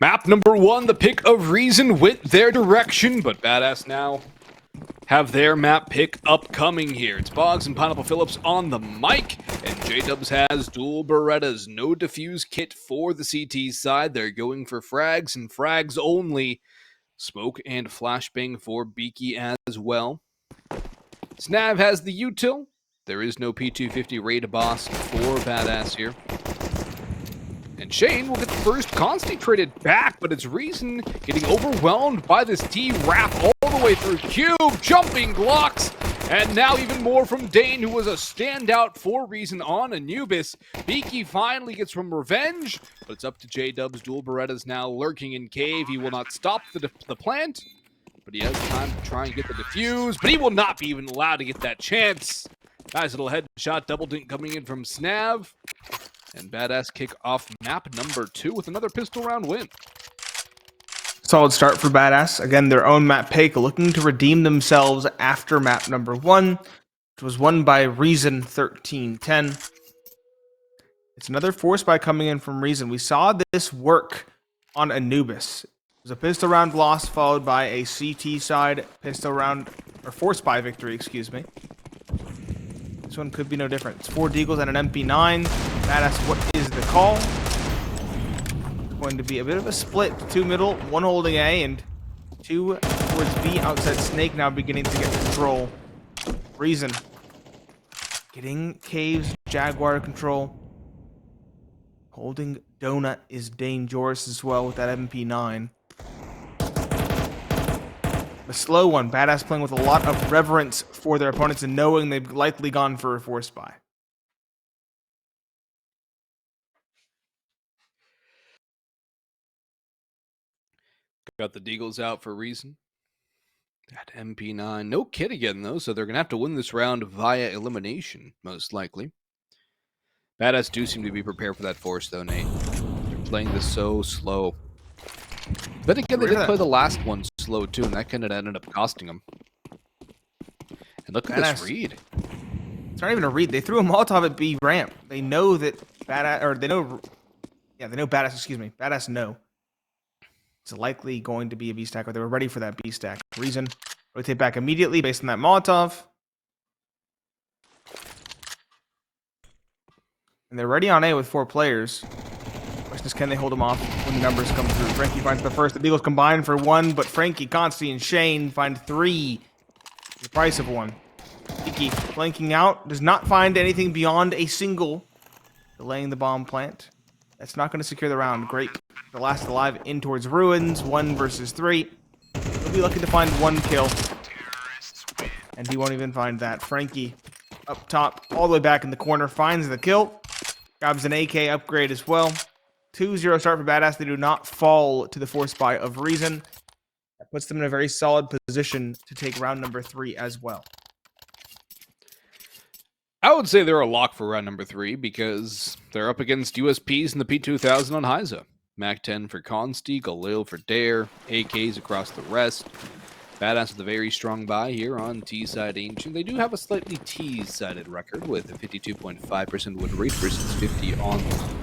Map number 1, the pick of Reason went their direction, but Badass now have their map pick upcoming here. It's Boggs and Pineapple Phillips on the mic, and J-Dubs has dual Berettas. No defuse kit for the CT side. They're going for frags and frags only. Smoke and flashbang for Beaky as well. Snav has the util. There is no P250 raid boss for Badass here. And Shane will get the first Consti traded back, but it's Reason getting overwhelmed by this T-Wrap all the way through Cube, jumping blocks, and now even more from Dane, who was a standout for Reason on Anubis. Beaky finally gets some revenge, but it's up to J-Dubs. Dual Berettas now lurking in cave. He will not stop the plant, but he has time to try and get the defuse, but he will not be even allowed to get that chance. Nice little headshot, double dink coming in from Snav. And Badass kick off map number 2 with another pistol round win. Solid start for Badass. Again, their own map pick, looking to redeem themselves after map number 1, which was won by Reason 13-10. It's another force buy coming in from Reason. We saw this work on Anubis. It was a pistol round loss followed by a CT side pistol round, or force buy victory, excuse me. This one could be no different. It's 4 Deagles and an MP9. Badass, what is the call? It's going to be a bit of a split. 2 middle, 1 holding A, and 2 towards B outside Snake, now beginning to get control. Reason getting Caves, Jaguar control. Holding Donut is dangerous as well with that MP9. The slow one, Badass playing with a lot of reverence for their opponents and knowing they've likely gone for a force buy. Got the Deagles out for Reason. That MP9. No kit again, though, so they're going to have to win this round via elimination, most likely. Badass do seem to be prepared for that force, though, Nate. They're playing this so slow. But again, they did play the last one slow, too, and that kind of ended up costing them. And look at this read. It's not even a read. They threw a Molotov at B ramp. They know that Badass, or they know, yeah, they know Badass, excuse me. Badass know. It's likely going to be a B stack, or they were ready for that B stack. Reason, rotate back immediately based on that Molotov. And they're ready on A with 4 players. Question is, can they hold them off when the numbers come through? Frankie finds the first. The Beagles combine for 1, but Frankie, Consti, and Shane find 3. The price of 1. Beaky flanking out. Does not find anything beyond a single. Delaying the bomb plant. That's not going to secure the round. Great. The last alive in towards ruins. 1 versus 3. He'll be lucky to find 1 kill. And he won't even find that. Frankie up top, all the way back in the corner, finds the kill. Grabs an AK upgrade as well. 2-0 start for Badass. They do not fall to the force buy of Reason. That puts them in a very solid position to take round number 3 as well. I would say they're a lock for round number 3 because they're up against USPs in the P2000 on Hyza. Mac 10 for Consti, Galil for Dare, AKs across the rest. Badass with a very strong buy here on T-side Ancient. They do have a slightly T-sided record with a 52.5% win rate versus 50 on the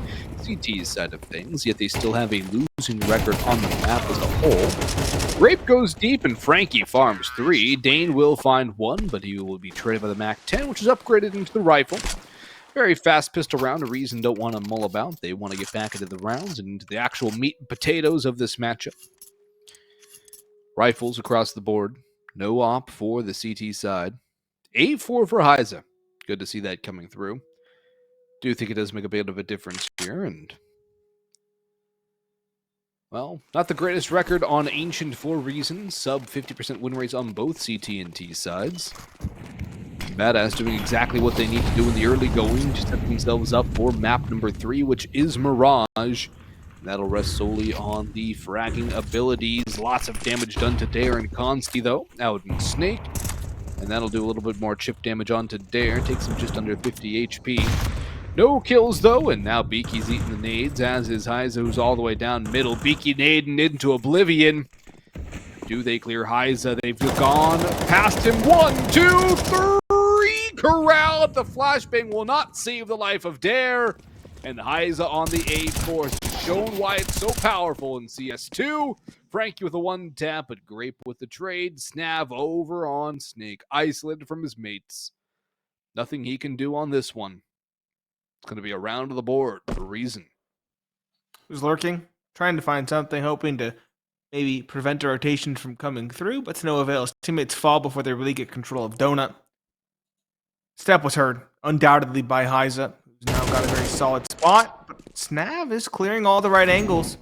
CT side of things, yet they still have a losing record on the map as a whole. Rape goes deep and Frankie farms 3. Dane will find 1, but he will be traded by the Mac 10, which is upgraded into the rifle. Very fast pistol round. A Reason don't want to mull about. They want to get back into the rounds and into the actual meat and potatoes of this matchup. Rifles across the board. No op for the CT side. 8-4 for Hyza. Good to see that coming through. Do think it does make a bit of a difference here. And, well, not the greatest record on Ancient for Reason. Sub 50% win rates on both CT and T sides. Badass doing exactly what they need to do in the early going to set themselves up for map number 3, which is Mirage. That'll rest solely on the fragging abilities. Lots of damage done to Dare and Consti, though, out in Snake. And that'll do a little bit more chip damage onto Dare. Takes him just under 50 HP. No kills, though, and now Beaky's eating the nades, as is Hyza, who's all the way down middle. Beaky nading into oblivion. Do they clear Hyza? They've gone past him. 1, 2, 3! Corralled! The flashbang will not save the life of Dare. And Hyza on the A4. shown why it's so powerful in CS2. Frankie with a one tap, but Grape with the trade. Snav over on Snake, isolated from his mates. Nothing he can do on this one. It's going to be a round of the board for a reason. He was lurking, trying to find something, hoping to maybe prevent a rotation from coming through, but to no avail. His teammates fall before they really get control of Donut. Step was heard, undoubtedly by Heiza, who's now got a very solid spot, but Snav is clearing all the right angles.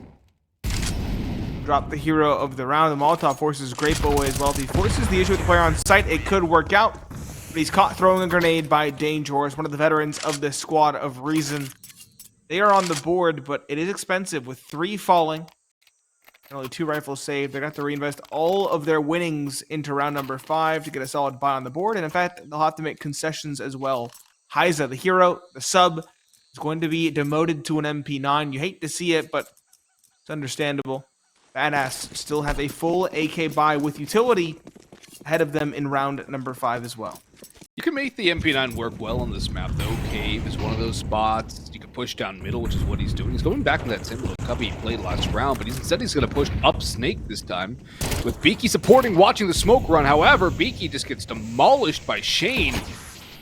Drop the hero of the round. The Molotov forces Grape away as well. If he forces the issue with the player on site, it could work out. But he's caught throwing a grenade by Dangerous, one of the veterans of this squad of Reason. They are on the board, but it is expensive with 3 falling. And only 2 rifles saved. They're going to have to reinvest all of their winnings into round number 5 to get a solid buy on the board. And in fact, they'll have to make concessions as well. Heiza, the hero, the sub, is going to be demoted to an MP9. You hate to see it, but it's understandable. Badass still have a full AK buy with utility ahead of them in round number 5 as well. You can make the MP9 work well on this map, though. Cave is one of those spots. You can push down middle, which is what he's doing. He's going back to that same little cubby he played last round, but he's going to push up Snake this time. With Beaky supporting, watching the smoke run. However, Beaky just gets demolished by Shane.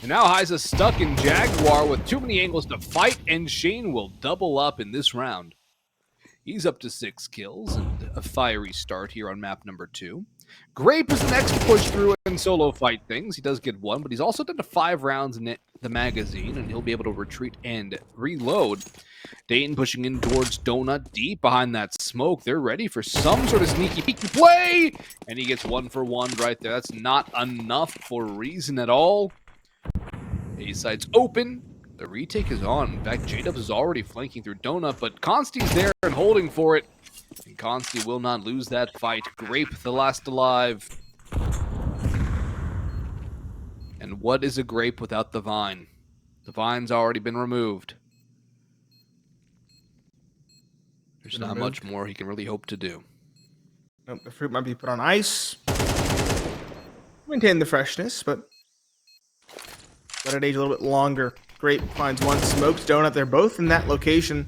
And now Heiza's stuck in Jaguar with too many angles to fight, and Shane will double up in this round. He's up to 6 kills and a fiery start here on map number 2. Grape is the next to push through and solo fight things. He does get 1, but he's also done to 5 rounds in the magazine, and he'll be able to retreat and reload. Dayton pushing in towards Donut, deep behind that smoke. They're ready for some sort of sneaky peek play, and he gets 1 for 1 right there. That's not enough for Reason at all. A site's open. The retake is on. In fact, J-Dubs is already flanking through Donut, but Consti's there and holding for it. And Consti will not lose that fight. Grape, the last alive. And what is a Grape without the Vine? The Vine's already been removed. There's not much more he can really hope to do. Nope, the fruit might be put on ice. Maintain the freshness, but let it age a little bit longer. Grape finds 1, smokes Donut. They're both in that location.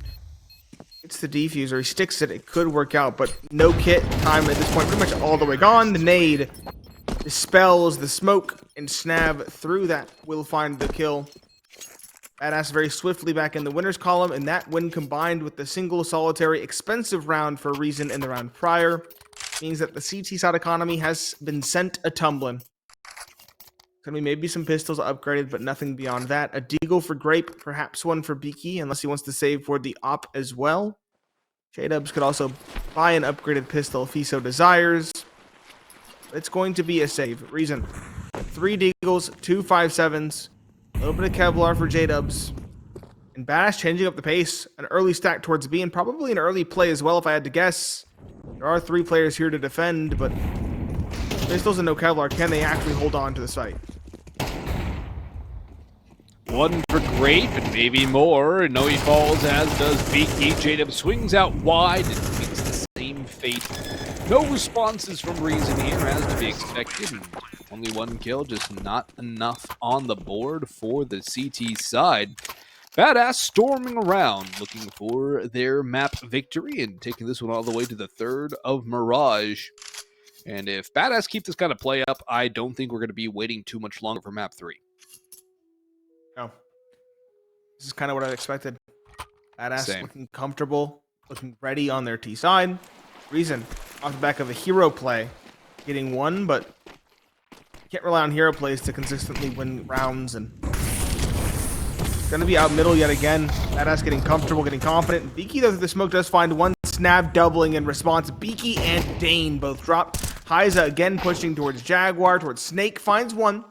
It's the defuser. He sticks it. It could work out, but no kit time at this point. Pretty much all the way gone. The nade dispels the smoke, and Snav through that will find the kill. Badass very swiftly back in the winner's column, and that win combined with the single solitary expensive round for Reason in the round prior means that the CT side economy has been sent a tumbling. Gonna be maybe some pistols upgraded, but nothing beyond that. A deagle for Grape, perhaps one for Beaky, unless he wants to save for the op as well. J-Dubs could also buy an upgraded pistol if he so desires. It's going to be a save. Reason. 3 deagles, 2 5.7s, a little bit of Kevlar for J-Dubs. And Badass changing up the pace. An early stack towards B, and probably an early play as well if I had to guess. There are 3 players here to defend, but pistols and no Kevlar, can they actually hold on to the site? 1 for Grape, and maybe more. No, he falls, as does Beaky. J-Dub swings out wide and meets the same fate. No responses from Reason here, as to be expected. And only 1 kill, just not enough on the board for the CT side. Badass storming around, looking for their map victory, and taking this one all the way to the 3rd of Mirage. And if Badass keep this kind of play up, I don't think we're going to be waiting too much longer for map 3. No. This is kind of what I expected. Badass looking comfortable, looking ready on their T side. Reason, off the back of a hero play, getting 1, but can't rely on hero plays to consistently win rounds. And gonna be out middle yet again. Badass getting comfortable, getting confident. Beaky, though, the smoke does find 1 snap doubling in response. Beaky and Dane both drop. Heiza again pushing towards Jaguar, towards Snake, finds 1.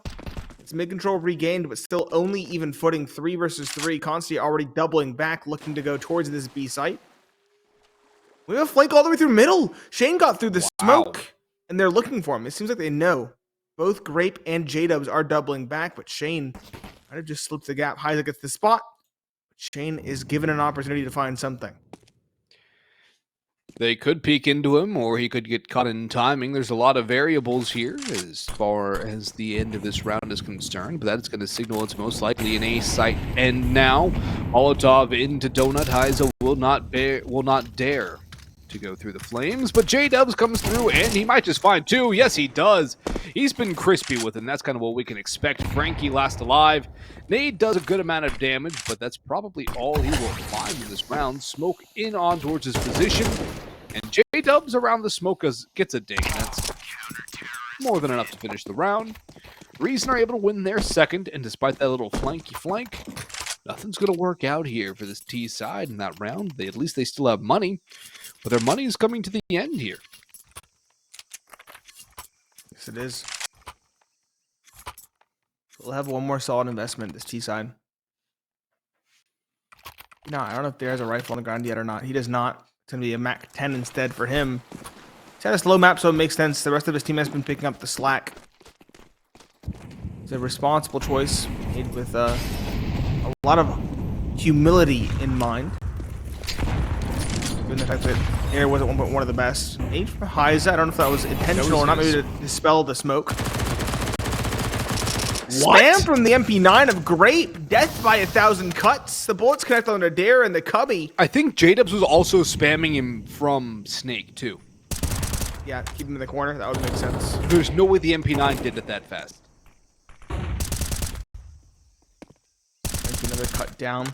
It's mid-control regained, but still only even footing. 3 versus 3. Consti already doubling back, looking to go towards this B site. We have a flank all the way through middle. Shane got through the smoke, and they're looking for him. It seems like they know. Both Grape and J-Dubs are doubling back, but Shane might have just slipped the gap. Heiza gets the spot. Shane is given an opportunity to find something. They could peek into him, or he could get caught in timing. There's a lot of variables here as far as the end of this round is concerned, but that's going to signal it's most likely an A site end now. Molotov into Donut. Heiza will will not dare to go through the flames, but J-Dubs comes through, and he might just find two. Yes, he does. He's been crispy with it, and that's kind of what we can expect. Frankie last alive. Nade does a good amount of damage, but that's probably all he will find in this round. Smoke in on towards his position, and J-Dubs around the smoke gets a ding. That's more than enough to finish the round. Reason are able to win their second, and despite that little flanky flank, nothing's going to work out here for this T side in that round. At least they still have money, but their money is coming to the end here. Yes, it is. We'll have one more solid investment, this T side. No, I don't know if there has a rifle on the ground yet or not. He does not. It's going to be a Mac 10 instead for him. He's had a slow map, so it makes sense. The rest of his team has been picking up the slack. It's a responsible choice made with a lot of humility in mind. Given the fact that Air was at one point one of the best. Nade for Heiza. I don't know if that was intentional or not. Maybe to dispel the smoke. What? Spam from the MP9 of Grape. Death by 1,000 cuts. The bullets connect on the Dare and the Cubby. I think J-Dubs was also spamming him from Snake, too. Yeah, keep him in the corner. That would make sense. There's no way the MP9 did it that fast. Another cut down.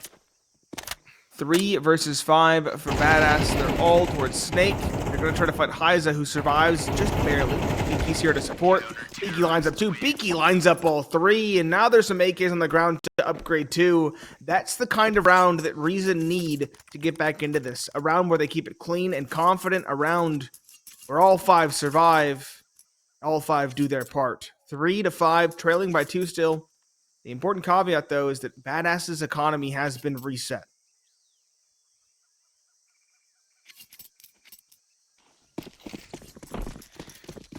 3 versus 5 for Badass. They're all towards Snake. They're going to try to fight Heiza, who survives just barely. Beaky's here to support. Beaky lines up 2. Beaky lines up all 3. And now there's some AKs on the ground to upgrade 2. That's the kind of round that Reason need to get back into this. A round where they keep it clean and confident. A round where all 5 survive. All 5 do their part. 3-5, trailing by 2 still. The important caveat, though, is that Badass's economy has been reset.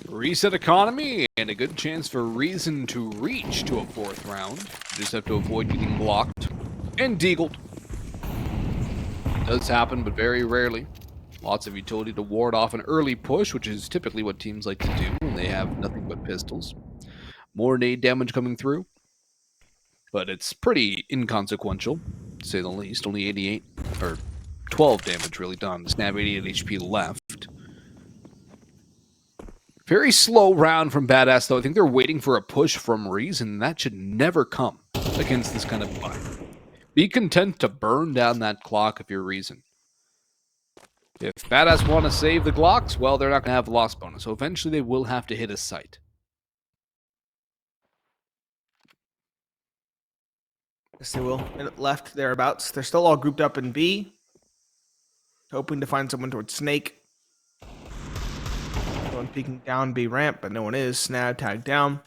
Reset economy, and a good chance for Reason to reach to a 4th round. You just have to avoid getting blocked and deagled. It does happen, but very rarely. Lots of utility to ward off an early push, which is typically what teams like to do when they have nothing but pistols. More nade damage coming through, but it's pretty inconsequential, to say the least. Only 88, or 12 damage really done. Snav 88 HP left. Very slow round from Badass, though. I think they're waiting for a push from Reason. That should never come against this kind of fight. Be content to burn down that clock if you're Reason. If Badass want to save the Glocks, well, they're not going to have the loss bonus, so eventually they will have to hit a site. Yes, they will. Minute left, thereabouts. They're still all grouped up in B. Hoping to find someone towards Snake. One peeking down B ramp, but no one is. Snav tagged down.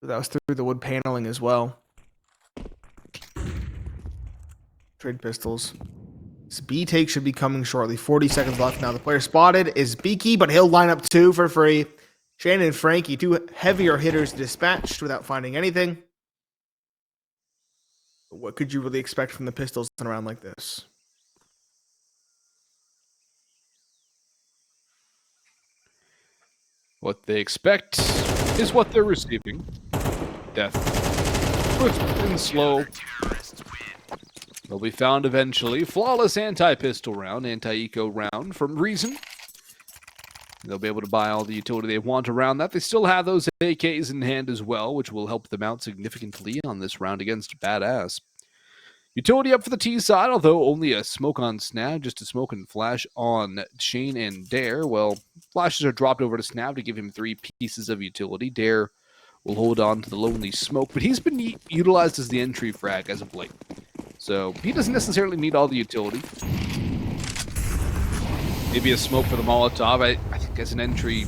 So that was through the wood paneling as well. Trade pistols. This B take should be coming shortly. 40 seconds left now. The player spotted is Beaky, but he'll line up 2 for free. Shannon and Frankie, 2 heavier hitters dispatched without finding anything. But what could you really expect from the pistols in a round like this? What they expect is what they're receiving. Death. Swift and slow. They'll be found eventually. Flawless anti-pistol round, anti-eco round from Reason. They'll be able to buy all the utility they want around that. They still have those AKs in hand as well, which will help them out significantly on this round against Badass. Utility up for the T side, although only a smoke on Snav, just a smoke and flash on Shane and Dare. Well, flashes are dropped over to Snav to give him 3 pieces of utility. Dare will hold on to the lonely smoke, but he's been utilized as the entry frag as of late. So he doesn't necessarily need all the utility. Maybe a smoke for the Molotov. I think as an entry,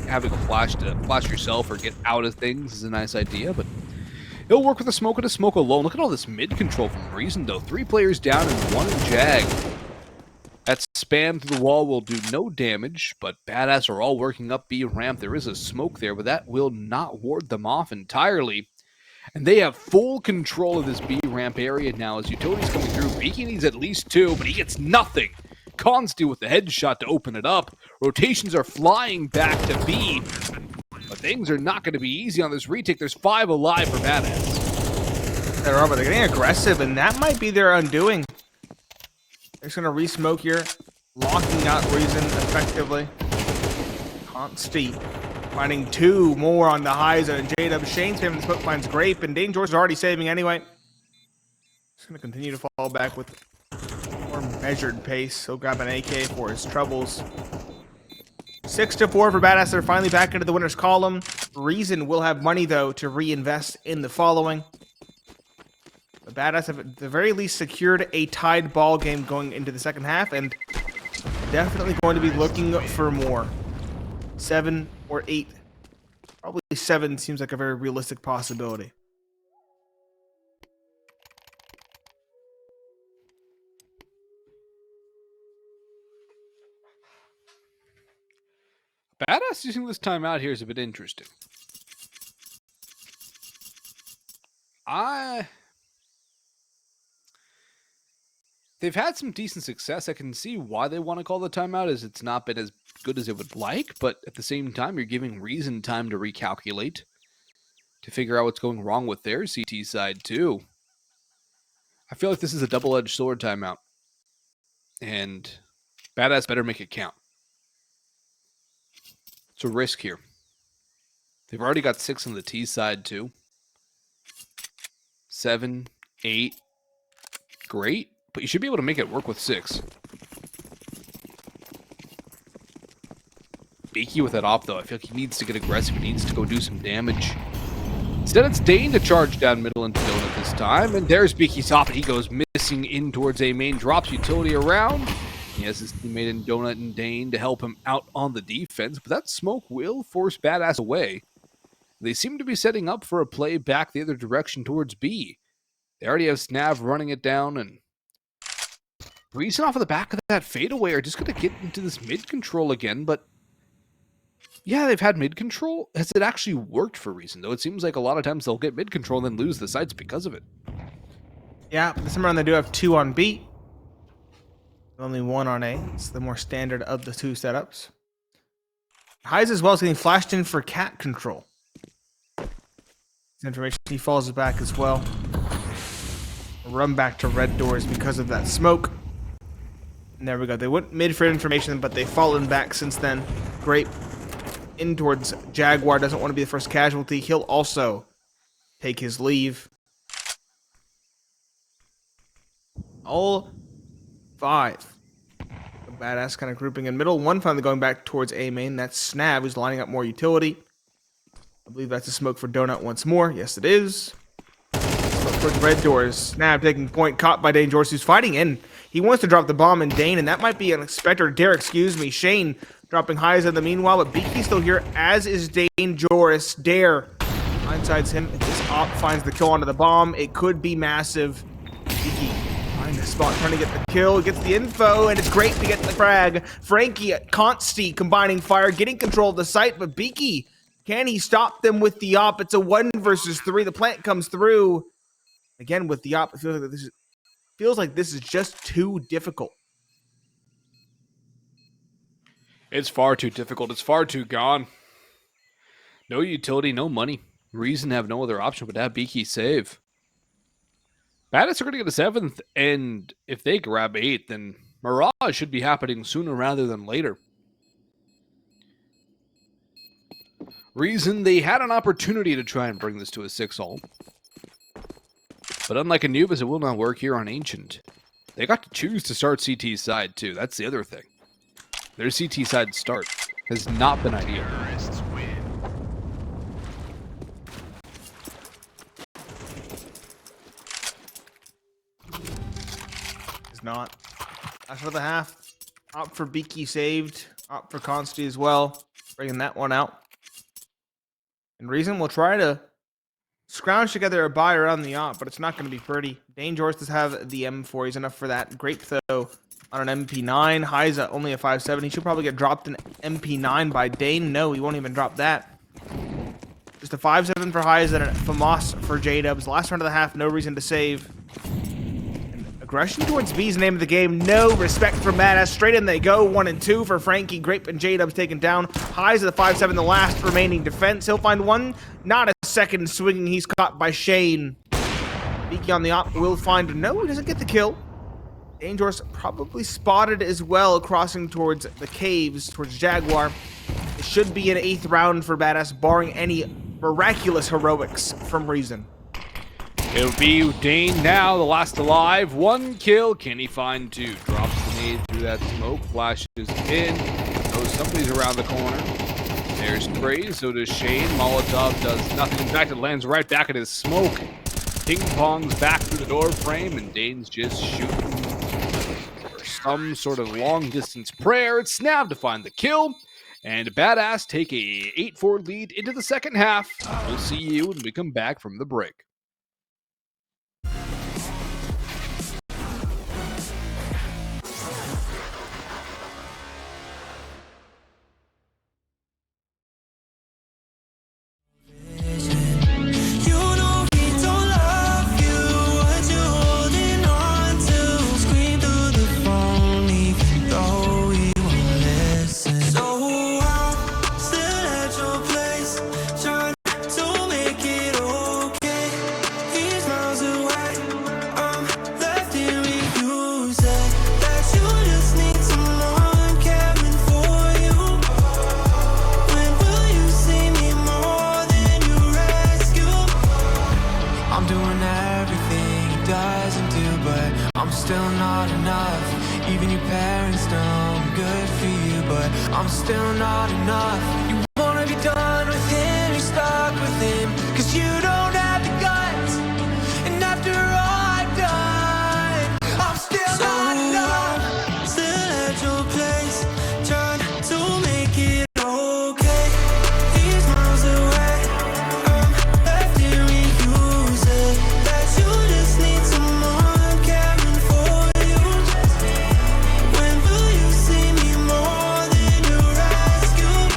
having a flash to flash yourself or get out of things is a nice idea, but he'll work with a smoke and a smoke alone. Look at all this mid control from Reason, though. 3 players down and 1 in Jag. That spam through the wall will do no damage, but Badass are all working up B ramp. There is a smoke there, but that will not ward them off entirely. And they have full control of this B ramp area now as utility's coming through. Beaky needs at least 2, but he gets nothing. Consti with the headshot to open it up. Rotations are flying back to B. But things are not going to be easy on this retake. There's 5 alive for Badass. They are, but they're getting aggressive, and that might be their undoing. They're just going to re-smoke here, locking out Reason effectively. Consti finding 2 more on the Heiza and J-Dub. Shane's saving the smoke, finds Grape, and Dane George is already saving anyway. Just going to continue to fall back with more measured pace. He'll grab an AK for his troubles. 6-4 for Badass. They're finally back into the winner's column. Reason will have money, though, to reinvest in the following. The Badass have at the very least secured a tied ball game going into the second half, and definitely going to be looking for more. 7 or 8. Probably 7 seems like a very realistic possibility. Badass using this timeout here is a bit interesting. They've had some decent success. I can see why they want to call the timeout, as it's not been as good as it would like, but at the same time, you're giving Reason time to recalculate, to figure out what's going wrong with their CT side, too. I feel like this is a double-edged sword timeout, and Badass better make it count. It's a risk here. They've already got 6 on the T side, too. 7, 8. Great. But you should be able to make it work with 6. Beaky with that op, though. I feel like he needs to get aggressive. He needs to go do some damage. Instead, it's Dane to charge down middle into Donut this time. And there's Beaky's op, and he goes missing in towards A main. Drops utility around. He has his teammate in Donut and Dane to help him out on the defense. But that smoke will force Badass away. They seem to be setting up for a play back the other direction towards B. They already have Snav running it down, and Reason off of the back of that fadeaway are just going to get into this mid control again, but yeah, they've had mid control. Has it actually worked for Reason, though? It seems like a lot of times they'll get mid control and then lose the sites because of it. Yeah, this time around they do have 2 on B. Only 1 on A. It's the more standard of the 2 setups. Heiza as well is getting flashed in for cat control. This information, he falls back as well. Run back to red doors because of that smoke. And there we go. They went mid for information, but they've fallen back since then. Great. In towards Jaguar. Doesn't want to be the first casualty. He'll also take his leave. All 5. The Badass kind of grouping in middle. 1 finally going back towards A main. That's Snav, who's lining up more utility. I believe that's a smoke for Donut once more. Yes, it is. Smoke towards red doors. Snav taking point. Caught by Dane George, who's fighting in. He wants to drop the bomb in Dane, and that might be an expector. Dare, excuse me. Shane dropping highs in the meanwhile, but Beaky's still here, as is Dane Joris. Dare blindsides him. If this op finds the kill onto the bomb, it could be massive. Beaky finds a spot, trying to get the kill, gets the info, and it's great to get the frag. Frankie at Consti combining fire, getting control of the site, but Beaky, can he stop them with the op? It's a 1 versus 3. The plant comes through. Again, with the op, it feels like this is just too difficult. It's far too difficult. It's far too gone. No utility, no money. Reason have no other option but to have Beaky save. Badass are going to get a 7th, and if they grab 8, then Mirage should be happening sooner rather than later. Reason, they had an opportunity to try and bring this to a 6-all. But unlike Anubis, it will not work here on Ancient. They got to choose to start CT side, too. That's the other thing. Their CT side start has not been ideal. It's not. After the half, opt for Beaky saved. Opt for Consti as well. Bringing that one out. And Reason will try to scrounge together a buy around the op, but it's not going to be pretty. Dane George does have the M4. He's enough for that. Grape, though, on an MP9. Heiza only a 5.7. He should probably get dropped an MP9 by Dane. No, he won't even drop that. Just a 5.7 for Heiza and a FAMAS for J-Dubs. Last round of the half, no reason to save. And aggression towards B is the name of the game. No respect for Badass. Straight in they go. 1 and 2 for Frankie. Grape and J-Dubs taken down. Heiza the 5.7, the last remaining defense. He'll find one. Not a second swinging. He's caught by Shane. Beaky on the op will find. No, he doesn't get the kill. Dangerous probably spotted as well, crossing towards the caves, towards Jaguar. It should be an 8th round for Badass, barring any miraculous heroics from Reason. It'll be Dane now, the last alive. 1 kill. Can he find 2? Drops the nade through that smoke. Flashes in. Knows somebody's around the corner. There's Sprays. So does Shane. Molotov does nothing. In fact, it lands right back at his smoke. Ping pongs back through the door frame, and Dane's just shooting for some sort of long distance prayer. It's snav to find the kill. And Badass take a 8-4 lead into the second half. We'll see you when we come back from the break. Still not enough. Even your parents know I'm good for you, but I'm still not enough. You wanna be done with him, you're stuck with him, cause you don't have the guts. And after all I've done, I'm still not enough. Still at your place, trying to make it okay. He's miles away, I'm left here with you. Said that you just need someone caring for you. When will you see me more than you rescue?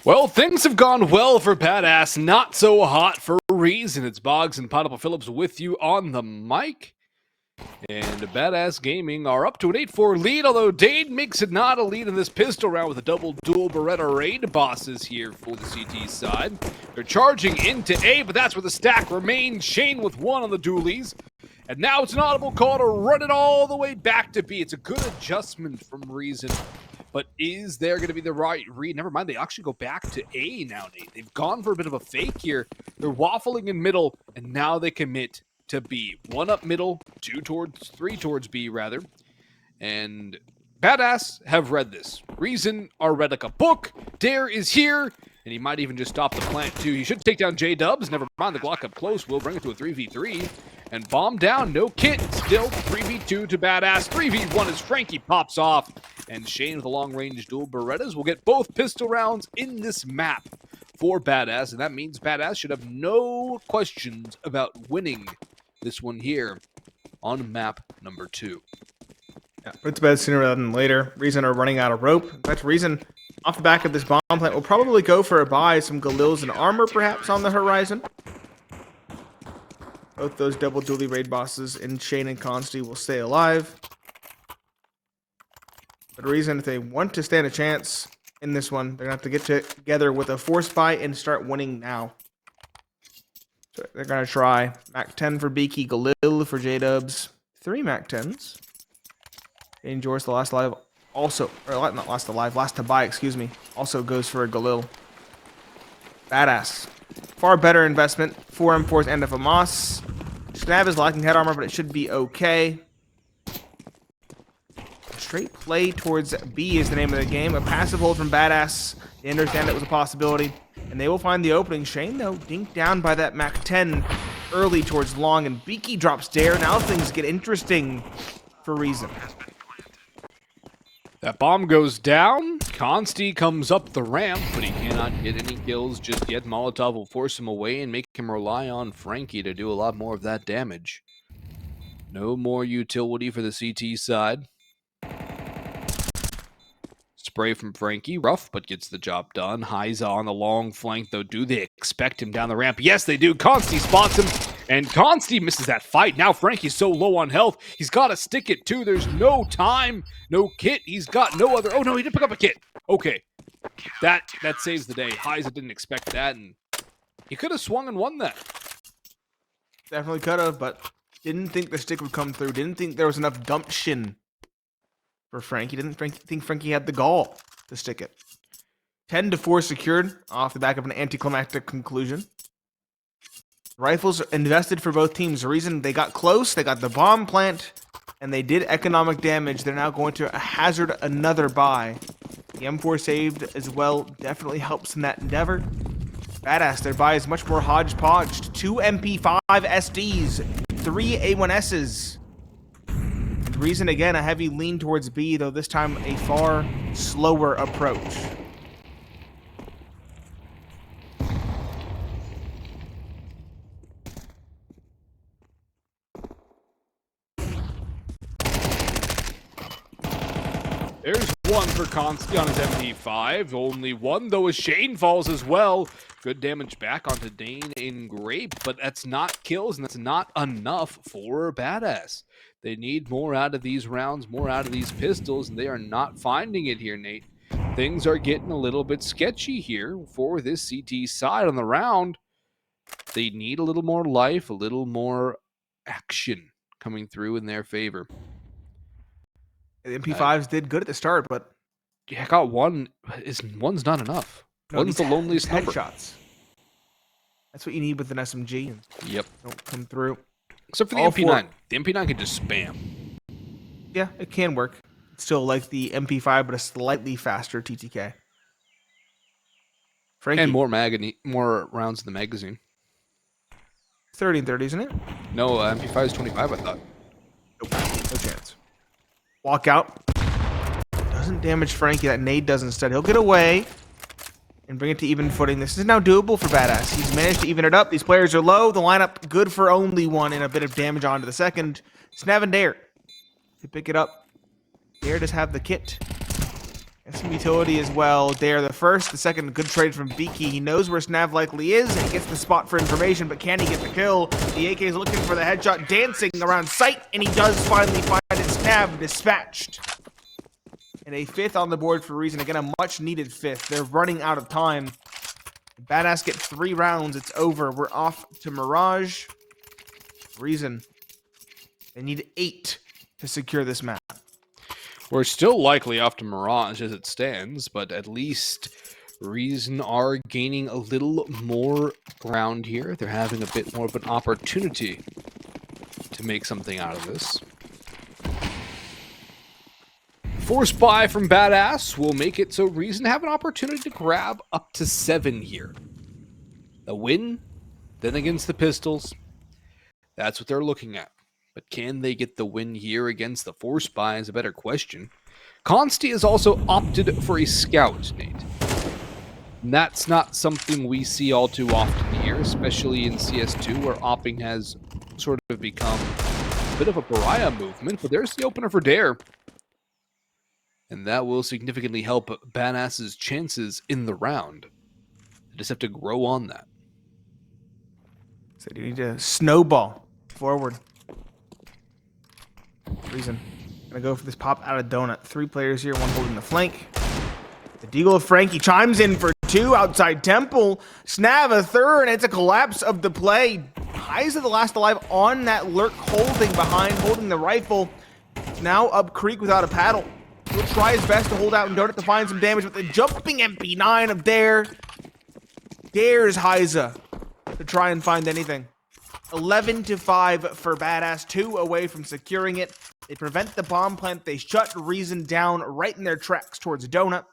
Well, things have gone well for Badass, not so hot for Reason. It's Boggs and Pineapple Phillips with you on the mic. And Badass Gaming are up to an 8-4 lead, although Dane makes it not a lead in this pistol round with a double dual Beretta raid bosses here for the CT side. They're charging into A, but that's where the stack remains. Shane with 1 on the dualies. And now it's an audible call to run it all the way back to B. It's a good adjustment from Reason. But is there going to be the right read? Never mind, they actually go back to A now, Nate. They've gone for a bit of a fake here. They're waffling in middle, and now they commit to B. 1 up middle, 3 towards B, rather. And Badass have read this. Reason are read like a book. Dare is here, And he might even just stop the plant, too. He should take down J-Dubs. Never mind, the Glock up close will bring it to a 3v3. And bomb down, no kit. Still 3v2 to Badass. 3v1 as Frankie pops off. And Shane with a long-range dual Berettas will get both pistol rounds in this map for Badass. And that means Badass should have no questions about winning this one here on map number 2. Yeah, put to bed sooner rather than later. Reason are running out of rope. In fact, Reason, off the back of this bomb plant, will probably go for a buy. Some Galils and armor, perhaps, on the horizon. Both those double dually raid bosses in Shane and Consti will stay alive. But Reason, if they want to stand a chance in this one, they're going to have to get together with a force buy and start winning now. So they're going to try Mac 10 for Beaky, Galil for J-Dubs. 3 Mac 10s. And George, the last alive, also, or not last alive, last to buy, excuse me, also goes for a Galil. Badass. Far better investment. 4 M4s and a FAMAS. Snav is lacking head armor, but it should be okay. Straight play towards B is the name of the game. A passive hold from Badass. They understand it was a possibility. And they will find the opening. Shane, though, dinked down by that Mac 10 early towards long. And Beaky drops Dare. Now things get interesting for Reason. That bomb goes down. Consti comes up the ramp, but he cannot get any kills just yet. Molotov will force him away and make him rely on Frankie to do a lot more of that damage. No more utility for the CT side. Spray from Frankie. Rough, but gets the job done. Heiza on the long flank, though. Do they expect him down the ramp? Yes, they do. Consti spots him, and Consti misses that fight. Now Frankie's so low on health, he's got to stick it, too. There's no time, no kit. He's got no other... Oh, no, he did pick up a kit. Okay. That saves the day. Heiza didn't expect that, and he could have swung and won that. Definitely could have, but didn't think the stick would come through. Didn't think there was enough gumption for Frankie. Didn't think Frankie had the gall to stick it. 10-4 secured off the back of an anticlimactic conclusion. Rifles invested for both teams. The reason they got close, they got the bomb plant, and they did economic damage. They're now going to hazard another buy. The M4 saved as well definitely helps in that endeavor. Badass, their buy is much more hodgepodge. 2 MP5 SDs, 3 A1Ss. Reason, again, a heavy lean towards B, though this time a far slower approach. There's one for Consti on his MP5. Only one, though, as Shane falls as well. Good damage back onto Dane in Grape, but that's not kills, and that's not enough for Badass. They need more out of these rounds, more out of these pistols, and they are not finding it here, Nate. Things are getting a little bit sketchy here for this CT side on the round. They need a little more life, a little more action coming through in their favor. The MP5s did good at the start, but yeah, got one. One's not enough. no, One's the loneliest number. Headshots. That's what you need with an SMG. And Yep. don't come through. Except for the MP9. The MP9 can just spam. Yeah, it can work. It's still like the MP5, but a slightly faster TTK. Frankie, And more rounds in the magazine. 30 and 30, isn't it? No, MP5 is 25, I thought. Nope, no chance. Walk out. Doesn't damage Frankie. That nade does instead. He'll get away and bring it to even footing. This is now doable for Badass. He's managed to even it up. These players are low. The lineup good for only one and a bit of damage onto the second. Snav and Dare to pick it up. Dare does have the kit. And some utility as well. Dare the first. The second, good trade from Beaky. He knows where Snav likely is and he gets the spot for information, but can he get the kill? The AK is looking for the headshot, dancing around sight, and he does finally find it. Snav dispatched. And a 5th on the board for Reason. Again, a much needed 5th. They're running out of time. Badass get 3 rounds. It's over. We're off to Mirage. Reason. They need 8 to secure this map. We're still likely off to Mirage as it stands, but at least Reason are gaining a little more ground here. They're having a bit more of an opportunity to make something out of this. Force buy from Badass will make it so Reason have an opportunity to grab up to 7 here. A win, then against the Pistols. That's what they're looking at. But can they get the win here against the Force buy is a better question. Consti has also opted for a scout, Nate. And that's not something we see all too often here, especially in CS2, where opping has sort of become a bit of a pariah movement. But there's the opener for Dare. And that will significantly help Badass's chances in the round. They just have to grow on that. So you need to snowball forward. Reason. Gonna go for this pop out of donut. 3 players here, 1 holding the flank. The Deagle of Frankie chimes in for 2 outside Temple. Snav a third, and it's a collapse of the play. Highs of the last alive on that lurk, holding the rifle. Now up creek without a paddle. He'll try his best to hold out and donut to find some damage, but the jumping MP9 of Dare dares Heiza to try and find anything. 11-5 for Badass, 2 away from securing it. They prevent the bomb plant. They shut Reason down right in their tracks towards Donut.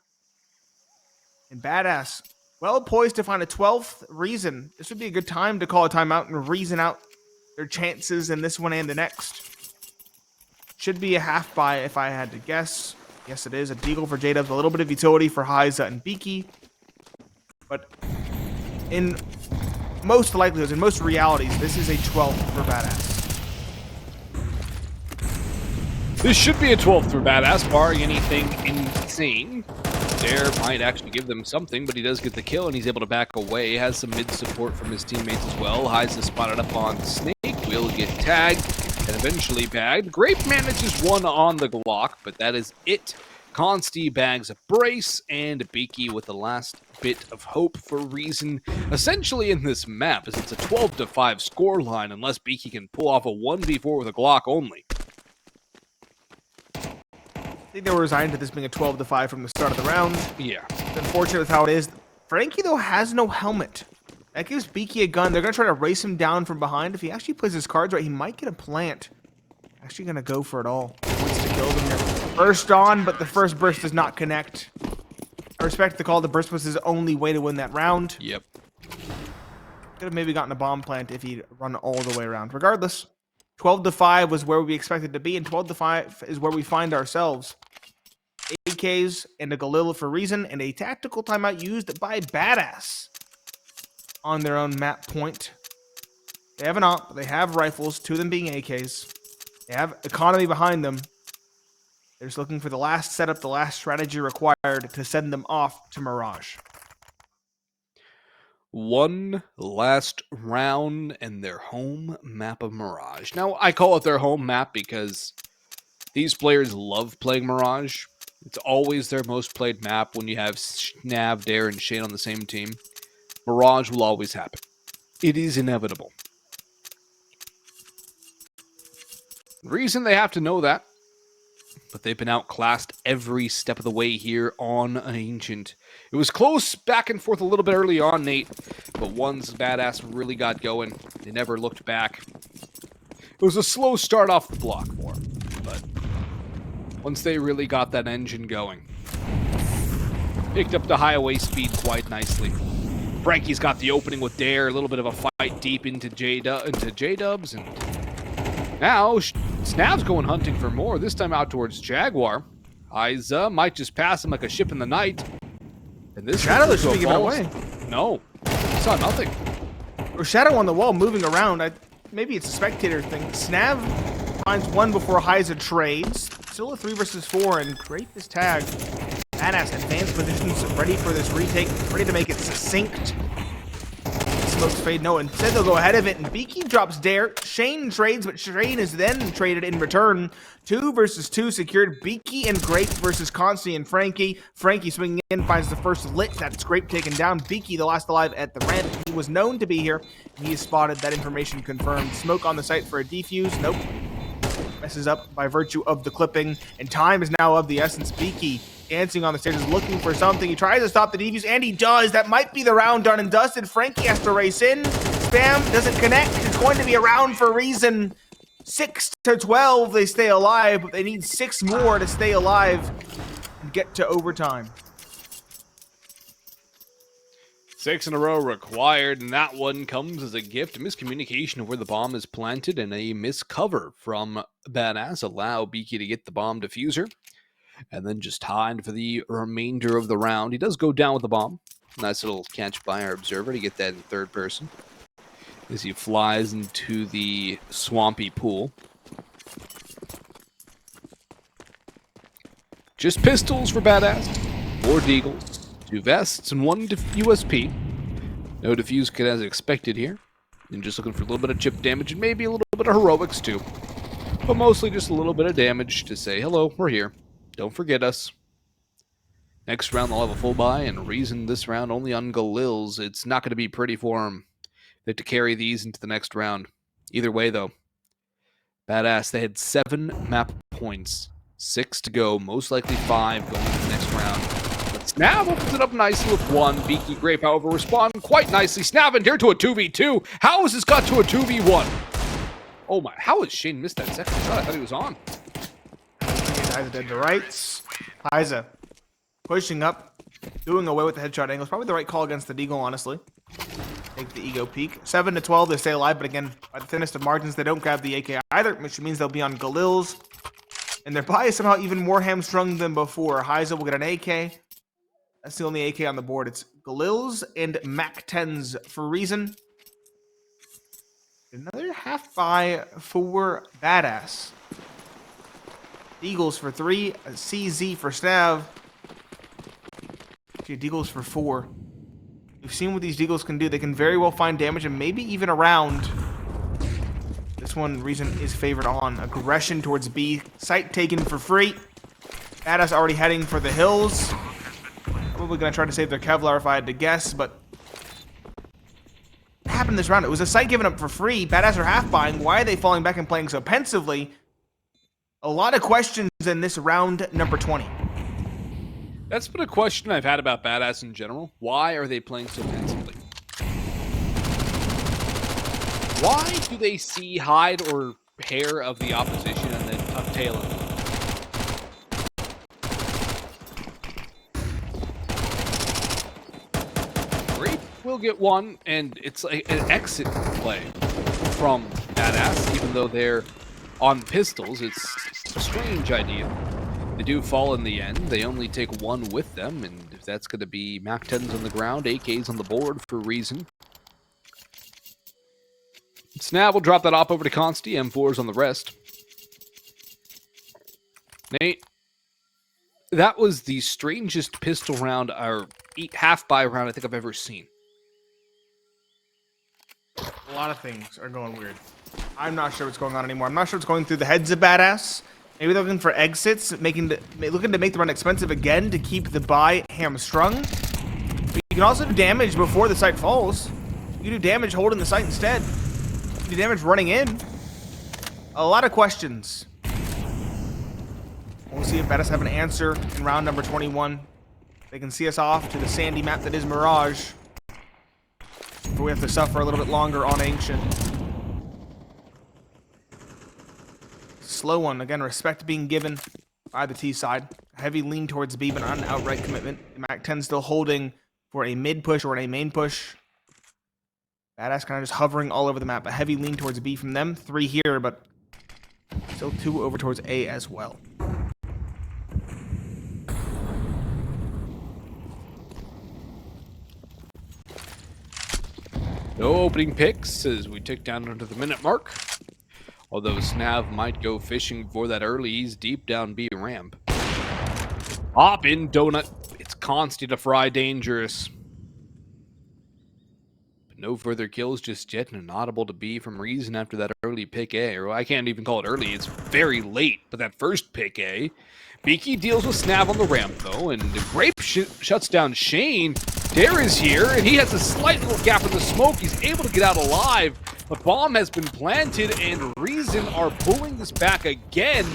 And Badass, well poised to find a 12th Reason. This would be a good time to call a timeout and reason out their chances in this one and the next. Should be a half buy if I had to guess. Yes, it is. A Deagle for J-Dubs, a little bit of utility for Heiza and Beaky. But in most likelihoods, in most realities, this is a 12th for Badass. This should be a 12th for Badass, barring anything insane. Dare might actually give them something, but he does get the kill, and he's able to back away. Has some mid support from his teammates as well. Heiza spotted up on Snake, will get tagged, and eventually bagged. Grape manages 1 on the Glock, but that is it. Consti bags a brace, and Beaky with the last bit of hope for Reason. Essentially in this map, as it's a 12-5 scoreline, unless Beaky can pull off a 1v4 with a Glock only. I think they were resigned to this being a 12-5 from the start of the round. Yeah. It's unfortunate with how it is. Frankie, though, has no helmet. That gives Beaky a gun. They're going to try to race him down from behind. If he actually plays his cards right, he might get a plant. Actually going to go for it all. Wants to kill them here. Burst on, but the first burst does not connect. I respect the call. The burst was his only way to win that round. Yep. Could have maybe gotten a bomb plant if he'd run all the way around. Regardless, 12-5 was where we expected to be, and 12-5 is where we find ourselves. AKs and a Galil for Reason, and a tactical timeout used by Badass on their own map point. They have an op, they have rifles, 2 of them being AKs. They have economy behind them. They're just looking for the last setup, the last strategy required to send them off to Mirage. One last round and their home map of Mirage. Now, I call it their home map because these players love playing Mirage. It's always their most played map when you have Snav, Dare, and Shane on the same team. Mirage will always happen. It is inevitable. Reason they have to know that, but they've been outclassed every step of the way here on Ancient. It was close back and forth a little bit early on, Nate, but once Badass really got going, they never looked back. It was a slow start off the block for them, but once they really got that engine going, picked up the highway speed quite nicely. Frankie's got the opening with Dare, a little bit of a fight deep into J-Dubs, and now Snav's going hunting for more, this time out towards Jaguar. Heiza might just pass him like a ship in the night. And this Shadow is giving it away. No, saw nothing. Or Shadow on the wall moving around. Maybe it's a spectator thing. Snav finds 1 before Heiza trades. Still a 3 versus 4, and Grape is tagged. Badass advanced positions, ready for this retake, ready to make it succinct. Smokes fade, no, instead they'll go ahead of it, and Beaky drops Dare. Shane trades, but Shane is then traded in return. 2 versus 2 secured. Beaky and Grape versus Consti and Frankie. Frankie swinging in, finds the first lit. That's Grape taken down. Beaky, the last alive at the ramp. He was known to be here. He is spotted. That information confirmed. Smoke on the site for a defuse. Nope. Messes up by virtue of the clipping, and time is now of the essence. Beaky dancing on the stairs, looking for something. He tries to stop the defuse, and he does. That might be the round done and dusted. Frankie has to race in. Spam doesn't connect. It's going to be a round for Reason. 6 to 12, they stay alive, but they need 6 more to stay alive and get to overtime. 6 in a row required, and that one comes as a gift. A miscommunication of where the bomb is planted and a miscover from Badass allow Beaky to get the bomb diffuser. And then just tied for the remainder of the round. He does go down with the bomb. Nice little catch by our observer to get that in third person as he flies into the swampy pool. Just pistols for Badass, 4 deagles, 2 vests, and 1 USP. No defuse kit as expected here. And just looking for a little bit of chip damage and maybe a little bit of heroics too. But mostly just a little bit of damage to say, hello, we're here. Don't forget us. Next round they'll have a full buy, and reason this round only on Galils. It's not going to be pretty for him. They have to carry these into the next round. Either way though, Badass, they had 7 map points. 6 to go, most likely 5 going into the next round. But Snav opens it up nicely with 1. Beaky Grape, however, respond quite nicely. Snav and dare to a 2v2. How has this got to a 2v1? Oh my, how has Shane missed that second shot? I thought he was on. Heiza dead to rights. Heiza pushing up, doing away with the headshot angle. It's probably the right call against the Deagle, honestly. Take the ego peek. 7 to 12, they stay alive, but again, by the thinnest of margins, they don't grab the AK either, which means they'll be on Galils. And their buy is somehow even more hamstrung than before. Heiza will get an AK. That's the only AK on the board. It's Galils and Mac 10s for reason. Another half buy for Badass. Eagles for 3, a CZ for Snav. Okay, Deagles for 4. We've seen what these Deagles can do. They can very well find damage and maybe even a round. This one, reason is favored on. Aggression towards B. Site taken for free. Badass already heading for the hills. Probably going to try to save their Kevlar if I had to guess, but what happened this round? It was a site given up for free. Badass are half buying. Why are they falling back and playing so pensively? A lot of questions in this round number 20. That's been a question I've had about Badass in general. Why are they playing so pensively? Why do they see hide or hair of the opposition and then uptail it? Grape will get one, and it's like an exit play from Badass, even though they're on pistols. It's a strange idea. They do fall in the end. They only take 1 with them, and if that's going to be Mac 10s on the ground, AKs on the board for reason. Snav will drop that op over to Consti. M4s on the rest. Nate, that was the strangest pistol round or half-buy round I think I've ever seen. A lot of things are going weird. I'm not sure what's going on anymore. I'm not sure what's going through the heads of Badass. Maybe they're looking for exits, looking to make the run expensive again to keep the buy hamstrung. But you can also do damage before the site falls. You do damage holding the site instead. You do damage running in. A lot of questions. We'll see if Badass have an answer in round number 21. They can see us off to the sandy map that is Mirage. Before we have to suffer a little bit longer on Ancient. Slow one. Again, respect being given by the T side. Heavy lean towards B, but not an outright commitment. Mac 10 still holding for a mid push or a main push. Badass kind of just hovering all over the map. A heavy lean towards B from them. 3 here, but still 2 over towards A as well. No opening picks as we tick down under the minute mark. Although Snav might go fishing for that early, he's deep down B ramp. Hop in donut. It's Consti to fry dangerous. But no further kills just yet, and an audible to B from Reason after that early pick A. Or I can't even call it early, it's very late. But that first pick A. Beaky deals with Snav on the ramp though, and the Grape shuts down Shane. Dare is here, and he has a slight little gap in the smoke. He's able to get out alive. The bomb has been planted, and Reason are pulling this back again.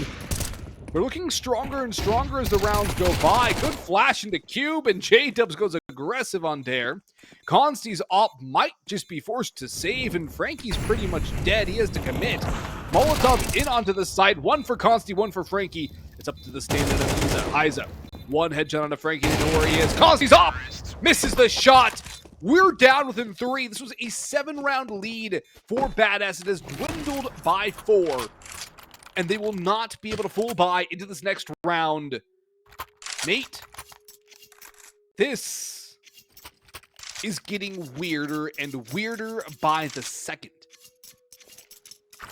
They're looking stronger and stronger as the rounds go by. Good flash into Cube, and J-Dubs goes aggressive on Dare. Consti's op might just be forced to save, and Frankie's pretty much dead. He has to commit. Molotov in onto the side. One for Consti, one for Frankie. It's up to the stand-in of Iza. One headshot onto Frankie. They know where he is. Consti's off. Misses the shot. We're down within 3. This was a 7-round lead for Badass. It has dwindled by 4. And they will not be able to full buy into this next round. Nate, this is getting weirder and weirder by the second.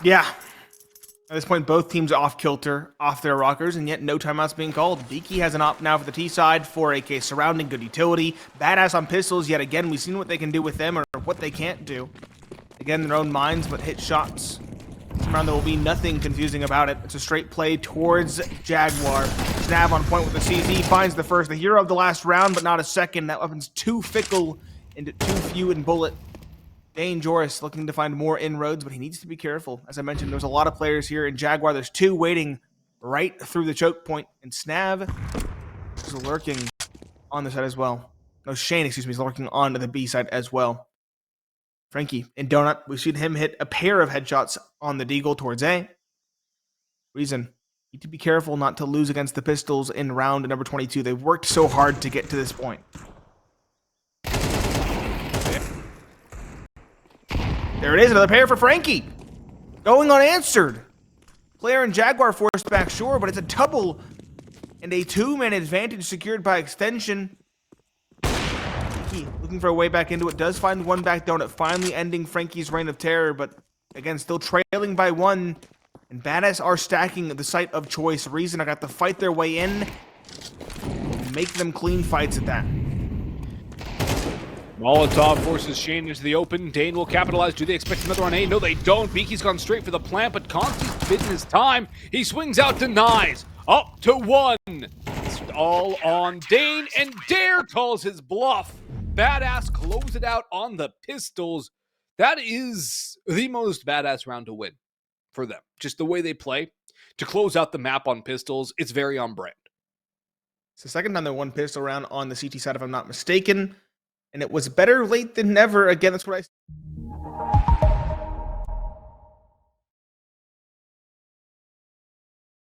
Yeah. At this point, both teams off kilter, off their rockers, and yet no timeouts being called. Beaky has an op now for the T side, 4 AK surrounding, good utility. Badass on pistols, yet again, we've seen what they can do with them or what they can't do. Again, their own minds, but hit shots. This round, there will be nothing confusing about it. It's a straight play towards Jaguar. Snav on point with the CZ, finds the first, the hero of the last round, but not a second. That weapon's too fickle and too few in bullet. Dangerous, looking to find more inroads, but he needs to be careful. As I mentioned, there's a lot of players here in Jaguar. There's 2 waiting right through the choke point, and Snav is lurking on the side as well. No, Shane, excuse me, is lurking on the B side as well. Frankie in Donut, we've seen him hit a pair of headshots on the Deagle towards A. Reason, need to be careful not to lose against the Pistols in round number 22. They've worked so hard to get to this point. There it is, another pair for Frankie. Going unanswered. Player in Jaguar forced back, sure, but it's a double and a 2-man advantage secured by extension. Frankie looking for a way back into it. Does find one back donut, finally ending Frankie's reign of terror, but again, still trailing by 1. And Badass are stacking the site of choice. Reason I got to fight their way in and make them clean fights at that. Molotov forces Shane into the open. Dane will capitalize. Do they expect another on A? No, they don't. Beaky's gone straight for the plant, but Consti's bidden his time. He swings out, denies. Up to 1. It's all on Dane, and Dare calls his bluff. Badass close it out on the Pistols. That is the most badass round to win for them. Just the way they play. To close out the map on Pistols, it's very on brand. It's the second time they won pistol round on the CT side, if I'm not mistaken. And it was better late than never. Again, that's what I...